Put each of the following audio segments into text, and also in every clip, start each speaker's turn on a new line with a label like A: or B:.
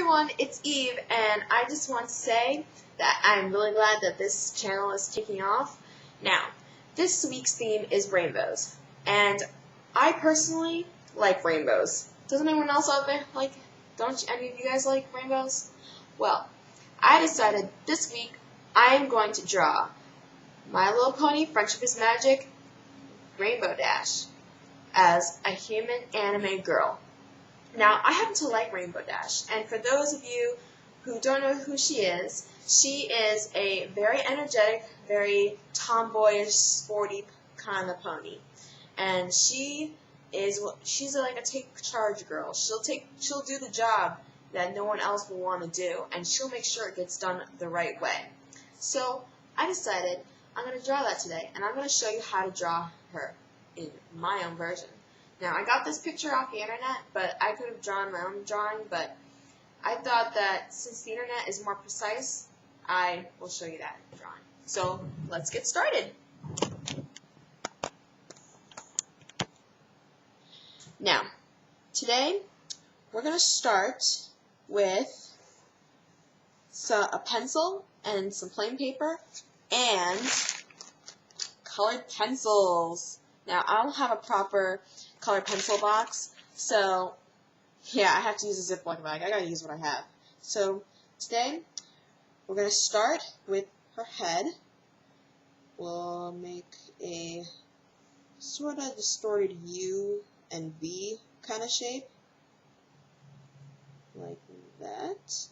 A: everyone, it's Eve, and I just want to say that I'm really glad that this channel is taking off. Now, this week's theme is rainbows, and I personally like rainbows. Doesn't anyone else out there like, don't any of you guys like rainbows? Well, I decided this week I am going to draw My Little Pony Friendship is Magic Rainbowdash as a human anime girl. Now, I happen to like Rainbowdash, and for those of you who don't know who she is a very energetic, very tomboyish, sporty kind of pony. And she's like a take charge girl. She'll do the job that no one else will want to do, and she'll make sure it gets done the right way. So I decided I'm going to draw that today, and I'm going to show you how to draw her in my own version. Now, I got this picture off the internet, but I could have drawn my own drawing, but I thought that since the internet is more precise, I will show you that drawing. So, let's get started. Now, today, we're going to start with a pencil and some plain paper and colored pencils. Now, I don't have a proper colored pencil box, so yeah, I have to use a Ziploc bag. I gotta use what I have. So today we're gonna start with her head. We'll make a sort of distorted U and V kind of shape, like that,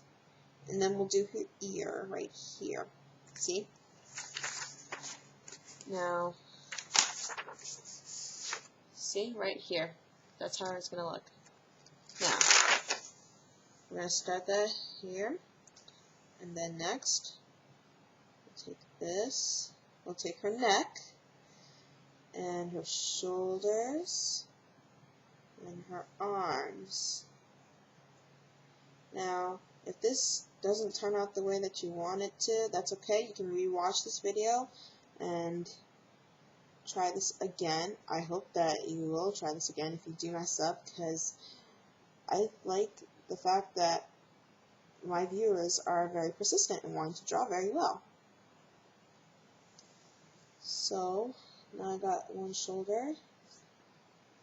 A: and then we'll do her ear right here. See? Now, see, right here. That's how it's going to look. Now, we're going to start that here. And then next, we'll take this. We'll take her neck, and her shoulders, and her arms. Now, if this doesn't turn out the way that you want it to, that's okay. You can re-watch this video and try this again. I hope that you will try this again if you do mess up, because I like the fact that my viewers are very persistent and wanting to draw very well. So now I got one shoulder.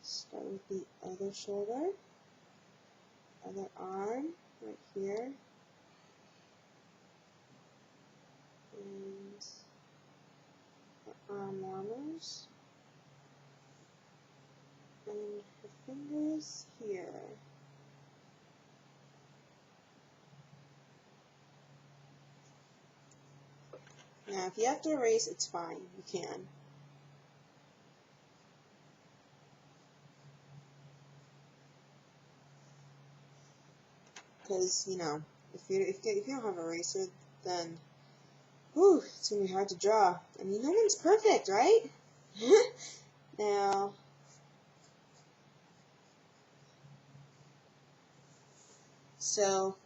A: Start with the other shoulder, other arm right here, and arm warmers, and her fingers here. Now, if you have to erase, it's fine. You can. Because, you know, if you don't have an eraser, then whew, it's going to be hard to draw. I mean, no one's perfect, right? Now, so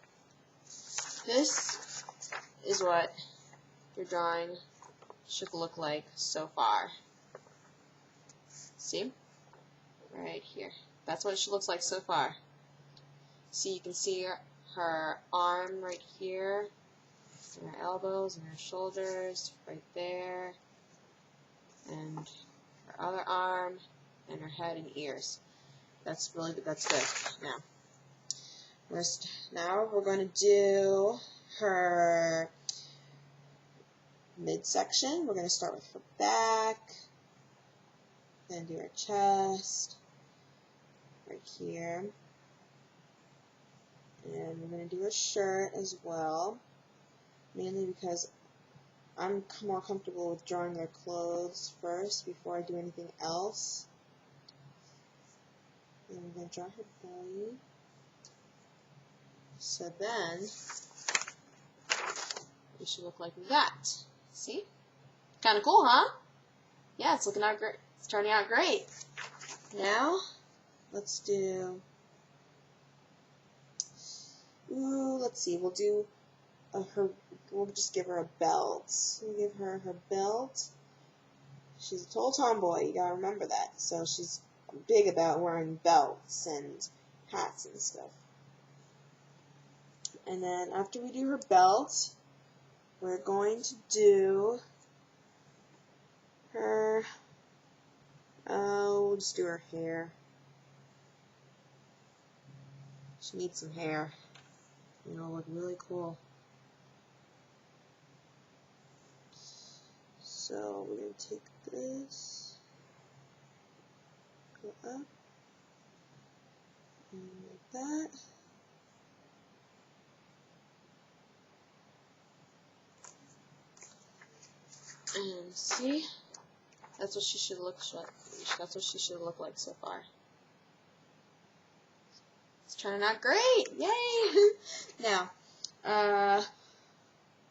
A: this is what your drawing should look like so far. See? Right here. That's what she looks like so far. See, you can see her arm right here, and her elbows and her shoulders right there, and her other arm, and her head and ears. That's really good. That's good. Now we're going to do her midsection. We're going to start with her back, then do her chest right here, and we're going to do her shirt as well, mainly because I'm more comfortable with drawing their clothes first before I do anything else. And we're going to draw her belly. So then, it should look like that. See? Kind of cool, huh? Yeah, it's looking out great. It's turning out great. Now, let's do, let's see, we'll do we'll just give her a belt. We'll give her her belt. She's a total tomboy, you gotta remember that. So she's big about wearing belts and hats and stuff. And then after we do her belt, we're going to do her, we'll just do her hair. She needs some hair. It'll look really cool. So we're going to take this, go up, and like that. And see, that's what she should look like. That's what she should look like so far. It's turning out great! Yay! Now,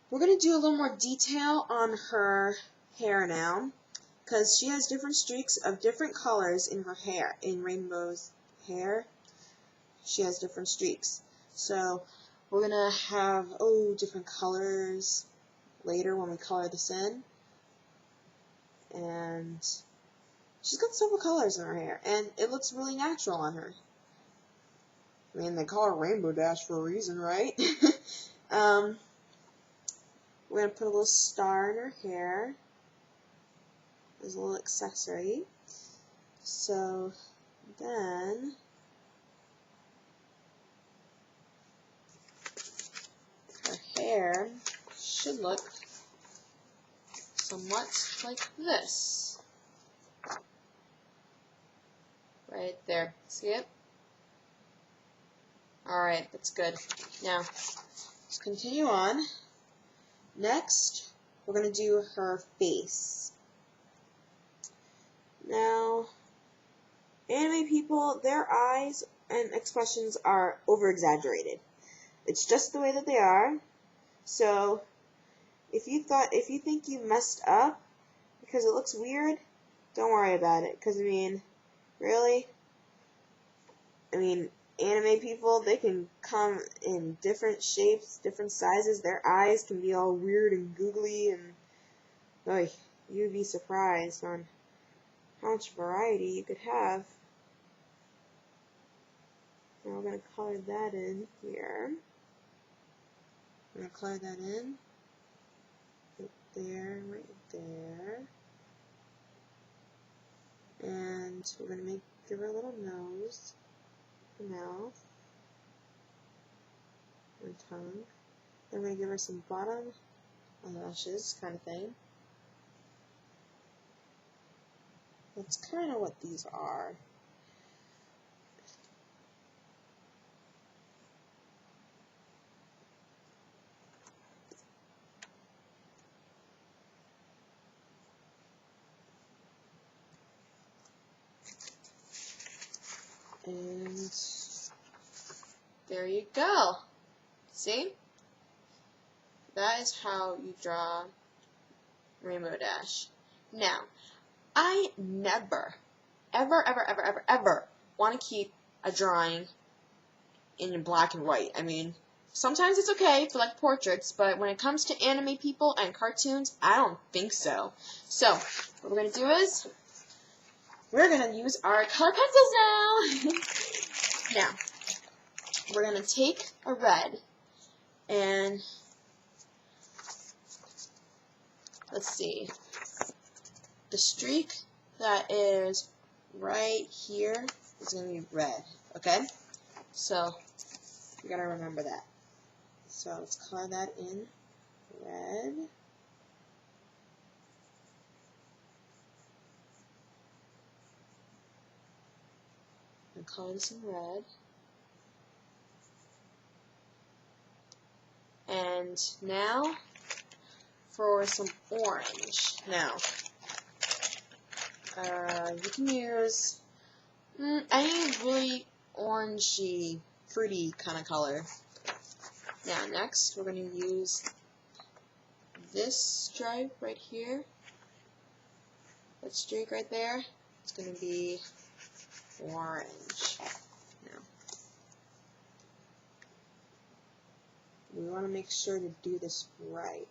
A: we're gonna do a little more detail on her hair now, because she has different streaks of different colors in her hair. In Rainbow's hair, she has different streaks. So we're gonna have different colors later when we color this in. And she's got several colors in her hair, and it looks really natural on her. I mean, they call her Rainbowdash for a reason, right? We're going to put a little star in her hair as a little accessory. So then her hair should look somewhat like this. Right there. See it? Alright, that's good. Now, let's continue on. Next, we're going to do her face. Now, anime people, their eyes and expressions are over-exaggerated. It's just the way that they are. So, if you think you messed up because it looks weird, don't worry about it. Because, I mean, really? I mean, anime people, they can come in different shapes, different sizes. Their eyes can be all weird and googly, and you'd be surprised on how much variety you could have. Now we're going to color that in here. We're going to color that in. Right there, right there. And we're going to give her a little nose, mouth, and tongue. Then we're going to give her some bottom eyelashes kind of thing. That's kind of what these are. And there you go. See? That is how you draw Rainbowdash. Now, I never, ever want to keep a drawing in black and white. I mean, sometimes it's okay for like portraits, but when it comes to anime people and cartoons, I don't think so. So, what we're going to do is, we're going to use our color pencils now. Now, we're going to take a red and, let's see, the streak that is right here is going to be red, okay? So, you got to remember that. So, let's color that in red. And color this in red. And now for some orange. Now, you can use any really orangey, fruity kind of color. Now, next we're going to use this stripe right here. That streak right there. It's going to be orange. Now, we want to make sure to do this right.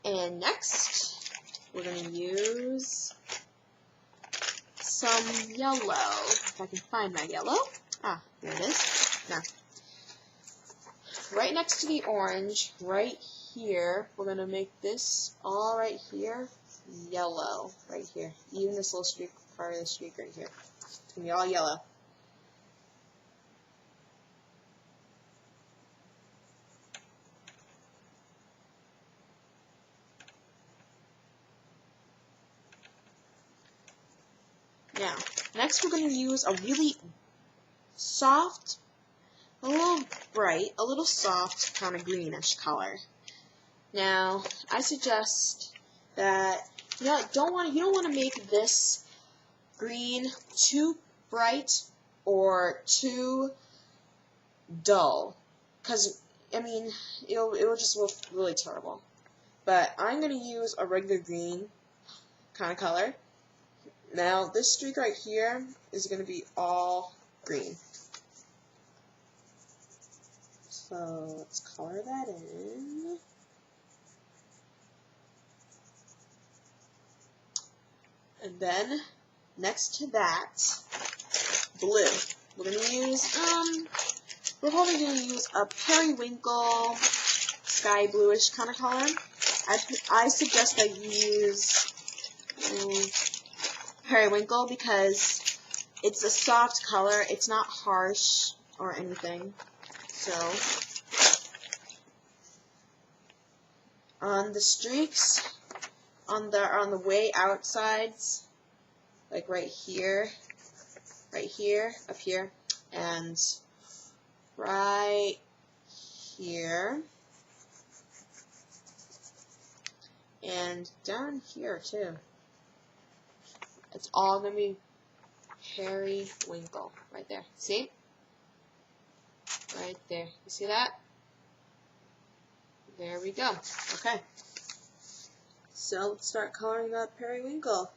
A: And next, we're going to use some yellow. If I can find my yellow. Ah, here it is. Now, right next to the orange, right here, we're going to make this all right here yellow. Right here. Even this little streak, part of the streak right here. It's going to be all yellow. Now, next we're going to use a really soft, a little bright, a little soft kind of greenish color. Now, I suggest that you don't want to make this green too bright or too dull, because I mean it will just look really terrible. But I'm going to use a regular green kind of color. Now, this streak right here is going to be all green. So, let's color that in. And then, next to that, blue. We're going to use, we're probably going to use a periwinkle, sky bluish kind of color. I suggest that you use periwinkle because it's a soft color. It's not harsh or anything. So on the streaks, on the way outsides, like right here, up here, and right here, and down here too. It's all going to be periwinkle right there. See? Right there. You see that? There we go. Okay. So let's start coloring up periwinkle.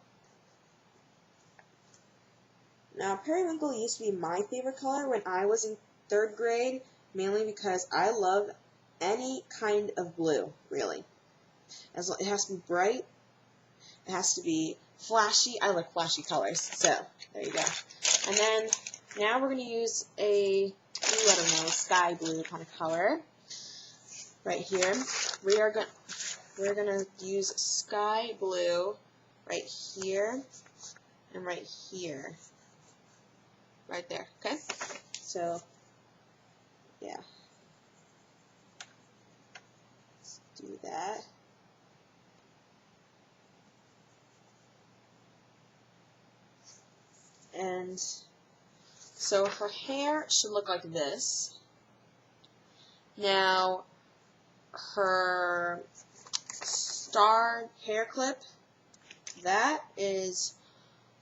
A: Now, periwinkle used to be my favorite color when I was in 3rd grade, mainly because I love any kind of blue, really. It has to be bright. It has to be flashy. I like flashy colors. So, there you go. And then, now we're going to use a, I don't know, sky blue kind of color. Right here. We're going to use sky blue right here and right here. Right there. Okay? So, yeah. Let's do that. And so her hair should look like this. Now, her star hair clip, that is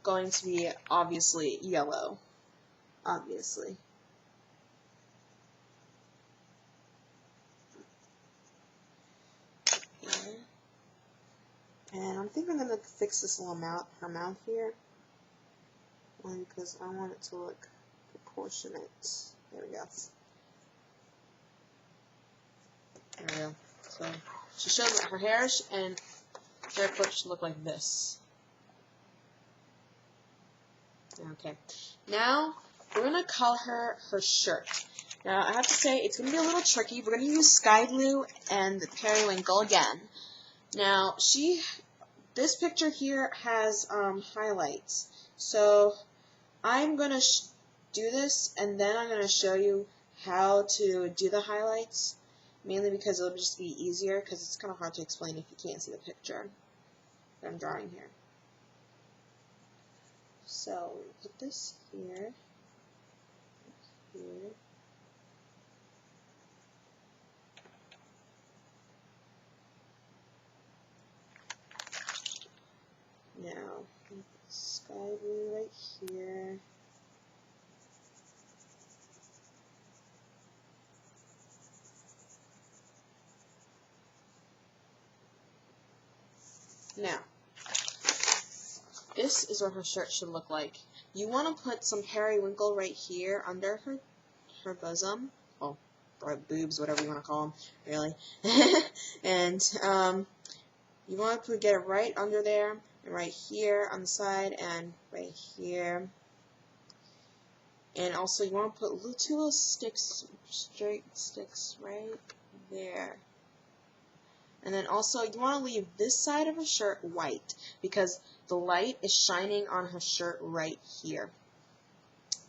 A: going to be obviously yellow. Obviously. Okay. And I'm thinking I'm going to fix this little her mouth here. Only because I want it to look proportionate. There we go. There we go. So she showed that her hair and hair clip should look like this. Okay. Now we're gonna color her shirt. Now I have to say it's gonna be a little tricky. We're gonna use sky blue and the periwinkle again. Now this picture here has highlights. So I'm going to do this, and then I'm going to show you how to do the highlights, mainly because it'll just be easier, because it's kind of hard to explain if you can't see the picture that I'm drawing here. So, put this here, here. Now, sky blue right here. Now, this is what her shirt should look like. You want to put some periwinkle right here under her bosom. Oh, or boobs, whatever you want to call them, really. And you want to get it right under there. and right here on the side, and right here. And also you want to put two little sticks, straight sticks right there. And then also you want to leave this side of her shirt white because the light is shining on her shirt right here.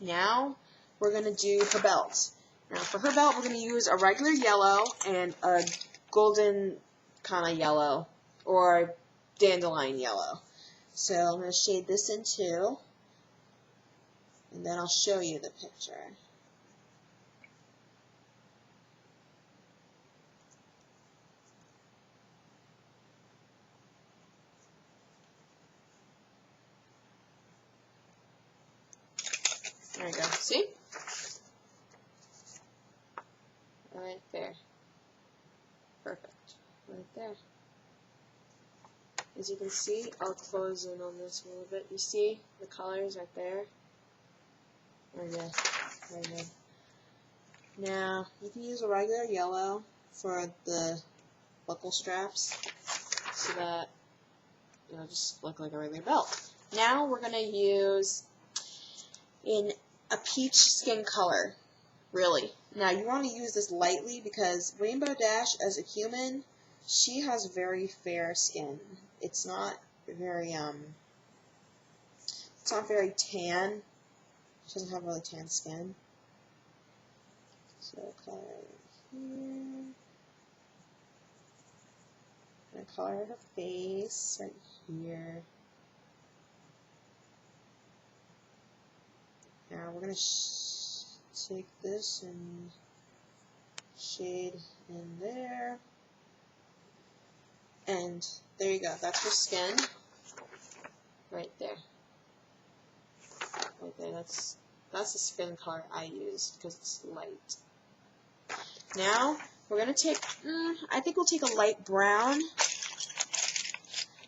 A: Now we're going to do her belt. Now for her belt we're going to use a regular yellow and a golden kind of yellow or dandelion yellow. So I'm going to shade this in too, and then I'll show you the picture. There you go. See? Right there. Perfect. Right there. As you can see, I'll close in on this a little bit. You see the colors right there? Right there. Right there. Now, you can use a regular yellow for the buckle straps so that it'll just look like a regular belt. Now we're going to use in a peach skin color, really. Now you want to use this lightly because Rainbowdash, as a human, she has very fair skin. It's not very tan. She doesn't have really tan skin. So color here. And color her face right here. Now we're going to take this and shade in there. And there you go. That's her skin. Right there. Right there. That's the skin color I used because it's light. Now we're going to take, I think we'll take a light brown.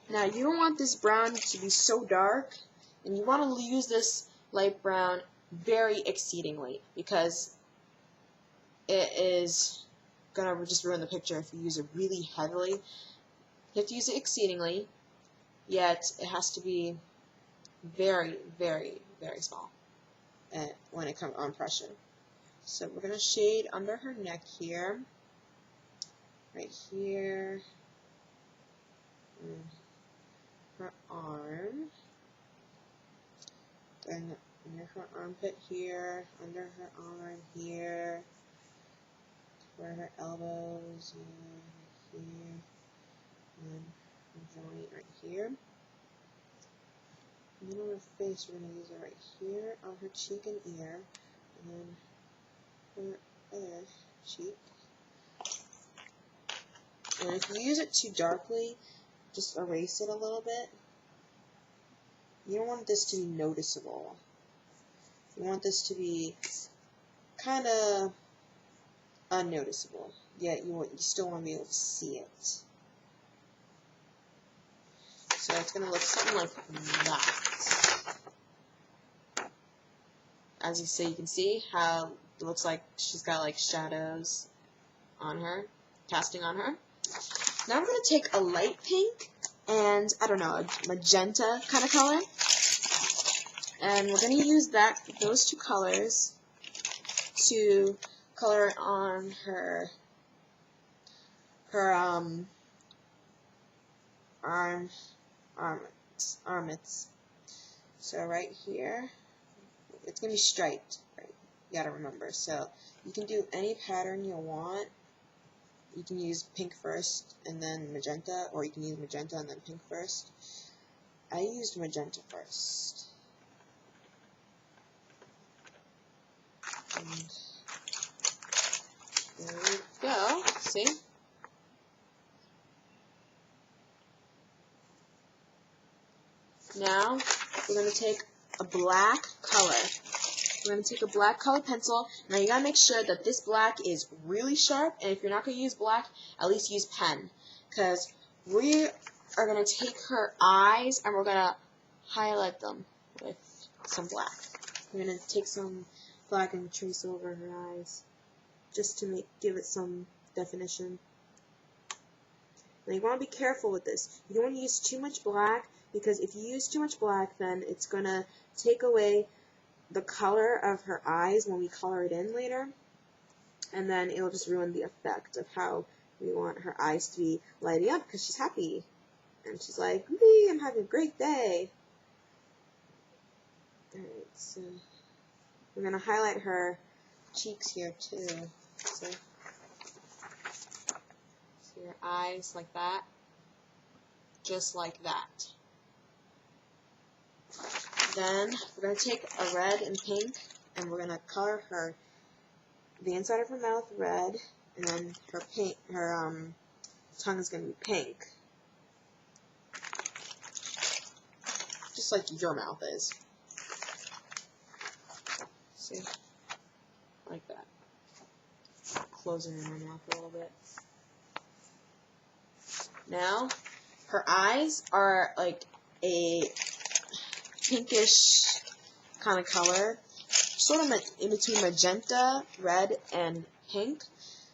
A: Now you don't want this brown to be so dark, and you want to use this light brown very exceedingly because it is going to just ruin the picture if you use it really heavily. You have to use it exceedingly, yet it has to be very, very, very small when it comes on pressure. So we're going to shade under her neck here, right here, and her arm, then under her armpit here, under her arm here, where her elbows, and here, and her joint right here. And then on her face, we're going to use it right here on her cheek and ear, and then her other cheek. And if you use it too darkly, just erase it a little bit. You don't want this to be noticeable. You want this to be kind of unnoticeable, yet you still want to be able to see it. So it's going to look something like that. As you see, you can see how it looks like she's got like shadows on her, casting on her. Now we're going to take a light pink and, I don't know, a magenta kind of color. And we're going to use those two colors to color on her armpits. So right here, it's going to be striped, right? You got to remember. So you can do any pattern you want. You can use pink first and then magenta, or you can use magenta and then pink first. I used magenta first. And there we go. See? Now we're going to take a black color. We're going to take a black color pencil. Now you got to make sure that this black is really sharp, and if you're not going to use black, at least use pen. Because we are going to take her eyes and we're going to highlight them with some black. We're going to take some black and trace over her eyes just to give it some definition. Now you want to be careful with this. You don't want to use too much black because if you use too much black, then it's going to take away the color of her eyes when we color it in later, and then it'll just ruin the effect of how we want her eyes to be lighting up, because she's happy, and she's like, "Wee, I'm having a great day." Alright, so we're going to highlight her cheeks here too. So your eyes like that, just like that. Then we're going to take a red and pink, and we're going to color the inside of her mouth red, and then her tongue is going to be pink, just like your mouth is. See, like that. Closing in her mouth a little bit. Now, her eyes are like a pinkish kind of color, sort of in between magenta, red, and pink.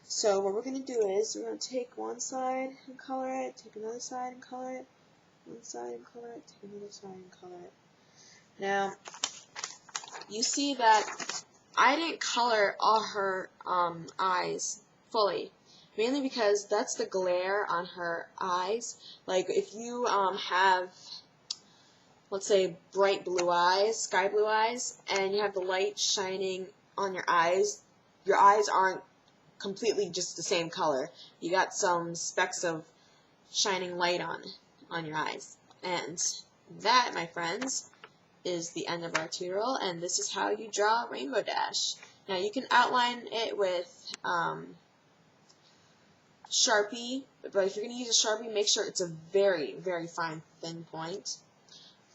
A: So what we're going to do is we're going to take one side and color it, take another side and color it, one side and color it, take another side and color it. Now, you see that I didn't color all her eyes fully. Mainly because that's the glare on her eyes. Like if you have, let's say, bright blue eyes, sky blue eyes, and you have the light shining on your eyes aren't completely just the same color. You got some specks of shining light on your eyes. And that, my friends, is the end of our tutorial, and this is how you draw Rainbow Dash. Now you can outline it with Sharpie, but if you're going to use a Sharpie, make sure it's a very, very fine, thin point.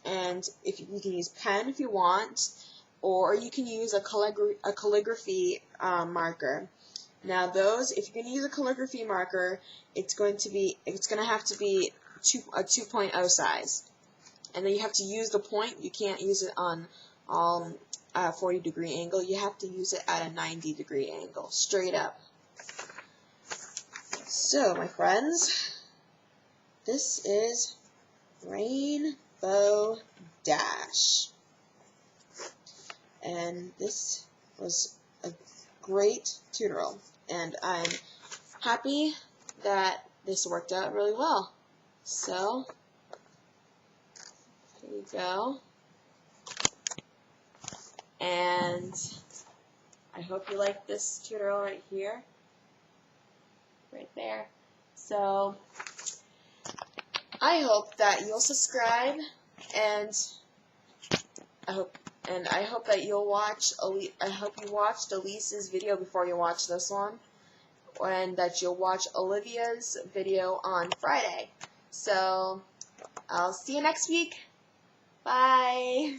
A: And if you can use pen if you want, or you can use a calligraphy marker. Now those, if you're going to use a calligraphy marker, it's going to have to be a 2.0 size. And then you have to use the point. You can't use it on 40-degree angle. You have to use it at a 90-degree angle, straight up. So, my friends, this is Rainbow Dash. And this was a great tutorial. And I'm happy that this worked out really well. So, here you go. And I hope you like this tutorial right here. Right there. So I hope that you'll subscribe, and I hope that you'll watch. I hope you watched Elise's video before you watch this one, and that you'll watch Olivia's video on Friday. So I'll see you next week. Bye.